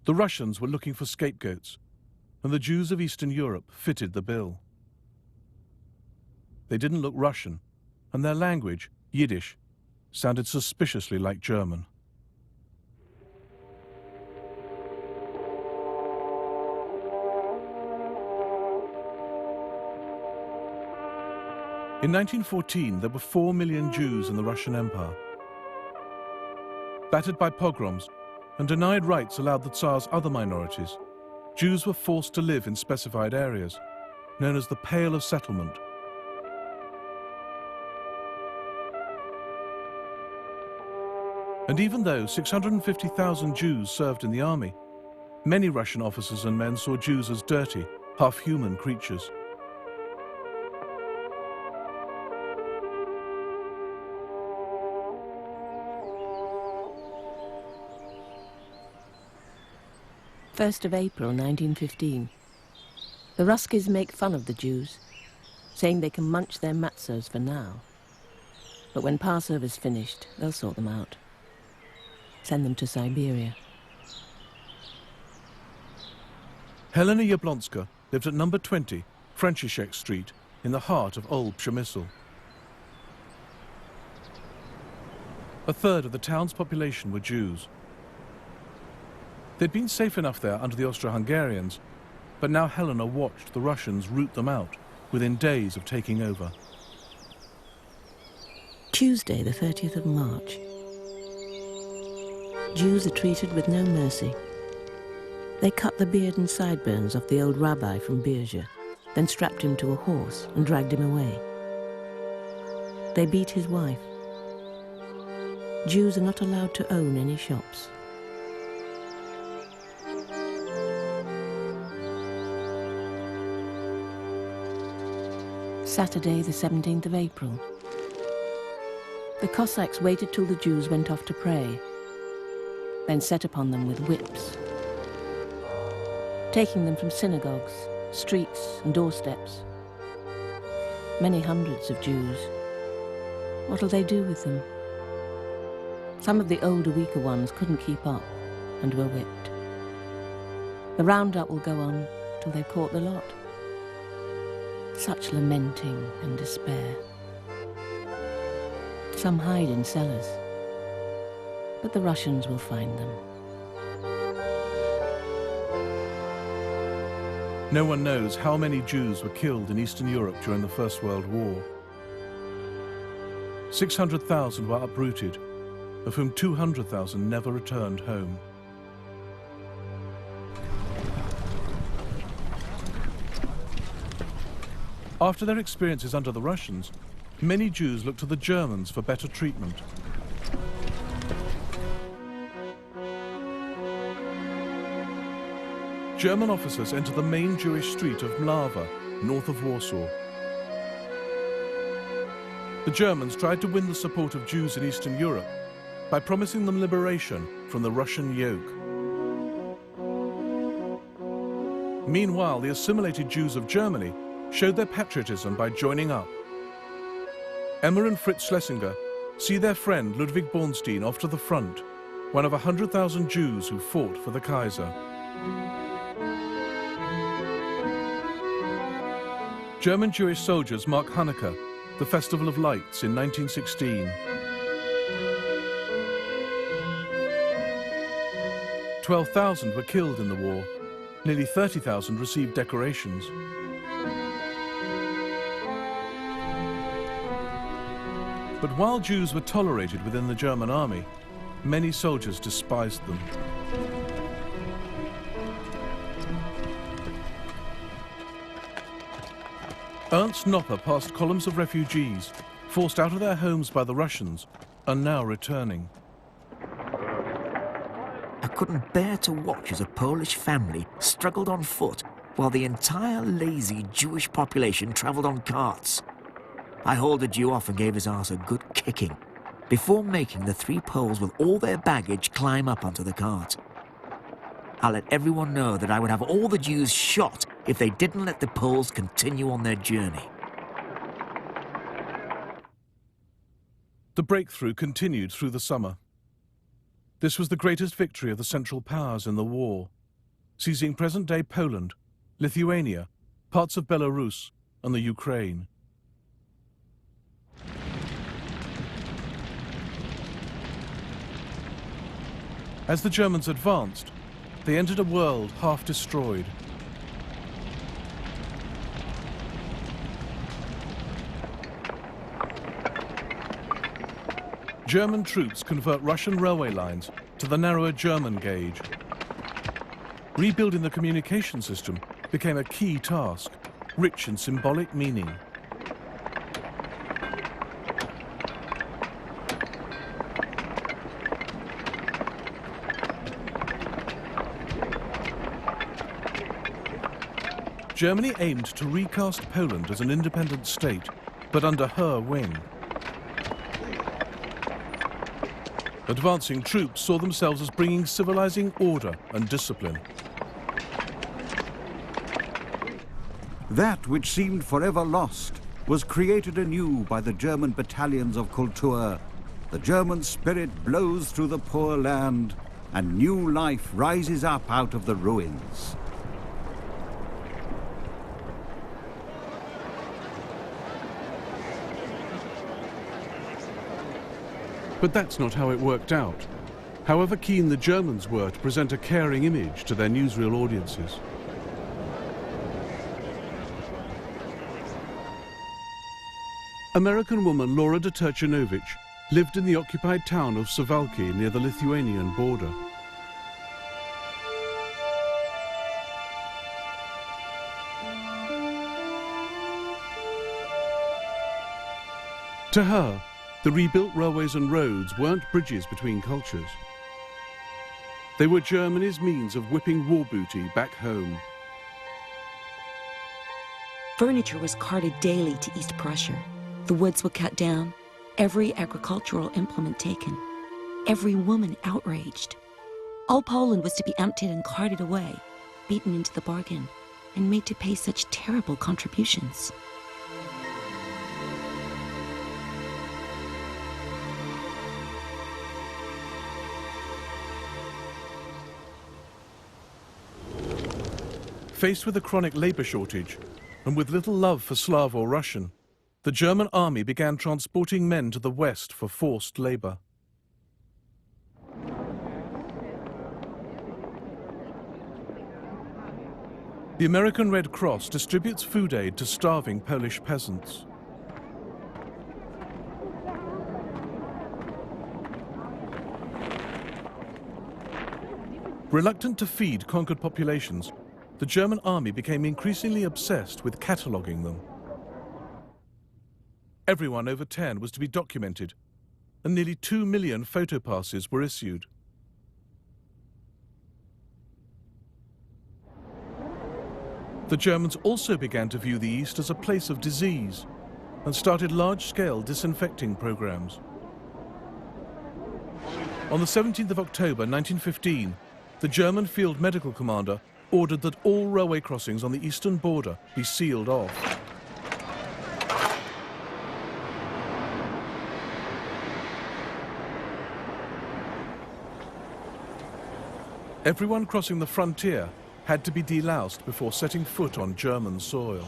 The Russians were looking for scapegoats, and the Jews of Eastern Europe fitted the bill. They didn't look Russian, and their language, Yiddish, sounded suspiciously like German. In 1914, there were 4 million Jews in the Russian Empire. Battered by pogroms and denied rights allowed the Tsar's other minorities, Jews were forced to live in specified areas, known as the Pale of Settlement. And even though 650,000 Jews served in the army, many Russian officers and men saw Jews as dirty, half-human creatures. First of April 1915. The Ruskies make fun of the Jews, saying they can munch their matzos for now. But when Passover's finished, they'll sort them out. Send them to Siberia. Helena Yablonska lived at number 20, Franciszek Street, in the heart of Old Przemysl. A third of the town's population were Jews. They'd been safe enough there under the Austro-Hungarians, but now Helena watched the Russians root them out within days of taking over. Tuesday, the 30th of March. Jews are treated with no mercy. They cut the beard and sideburns off the old rabbi from Birja, then strapped him to a horse and dragged him away. They beat his wife. Jews are not allowed to own any shops. Saturday, the 17th of April. The Cossacks waited till the Jews went off to pray, then set upon them with whips, taking them from synagogues, streets and doorsteps. Many hundreds of Jews. What'll they do with them? Some of the older, weaker ones couldn't keep up and were whipped. The roundup will go on till they've caught the lot. Such lamenting and despair. Some hide in cellars, but the Russians will find them. No one knows how many Jews were killed in Eastern Europe during the First World War. 600,000 were uprooted, of whom 200,000 never returned home. After their experiences under the Russians, many Jews looked to the Germans for better treatment. German officers entered the main Jewish street of Mlawa, north of Warsaw. The Germans tried to win the support of Jews in Eastern Europe by promising them liberation from the Russian yoke. Meanwhile, the assimilated Jews of Germany showed their patriotism by joining up. Emma and Fritz Schlesinger see their friend Ludwig Bornstein off to the front, one of 100,000 Jews who fought for the Kaiser. German Jewish soldiers mark Hanukkah, the Festival of Lights, in 1916. 12,000 were killed in the war. Nearly 30,000 received decorations. But while Jews were tolerated within the German army, many soldiers despised them. Ernst Nopper passed columns of refugees, forced out of their homes by the Russians, are now returning. I couldn't bear to watch as a Polish family struggled on foot while the entire lazy Jewish population travelled on carts. I hauled a Jew off and gave his arse a good kicking before making the 3 Poles with all their baggage climb up onto the cart. I let everyone know that I would have all the Jews shot if they didn't let the Poles continue on their journey. The breakthrough continued through the summer. This was the greatest victory of the Central Powers in the war, seizing present-day Poland, Lithuania, parts of Belarus, and the Ukraine. As the Germans advanced, they entered a world half destroyed. German troops convert Russian railway lines to the narrower German gauge. Rebuilding the communication system became a key task, rich in symbolic meaning. Germany aimed to recast Poland as an independent state, but under her wing. Advancing troops saw themselves as bringing civilizing order and discipline. That which seemed forever lost was created anew by the German battalions of Kultur. The German spirit blows through the poor land, and new life rises up out of the ruins. But that's not how it worked out, however keen the Germans were to present a caring image to their newsreel audiences. American woman Laura de Turchanovich lived in the occupied town of Suwałki near the Lithuanian border. To her, the rebuilt railways and roads weren't bridges between cultures. They were Germany's means of whipping war booty back home. Furniture was carted daily to East Prussia. The woods were cut down, every agricultural implement taken, every woman outraged. All Poland was to be emptied and carted away, beaten into the bargain, and made to pay such terrible contributions. Faced with a chronic labor shortage, and with little love for Slav or Russian, the German army began transporting men to the west for forced labor. The American Red Cross distributes food aid to starving Polish peasants. Reluctant to feed conquered populations, the German army became increasingly obsessed with cataloguing them. Everyone over 10 was to be documented, and nearly 2 million photo passes were issued. The Germans also began to view the East as a place of disease and started large-scale disinfecting programs. On the 17th of October 1915, the German field medical commander ordered that all railway crossings on the eastern border be sealed off. Everyone crossing the frontier had to be deloused before setting foot on German soil.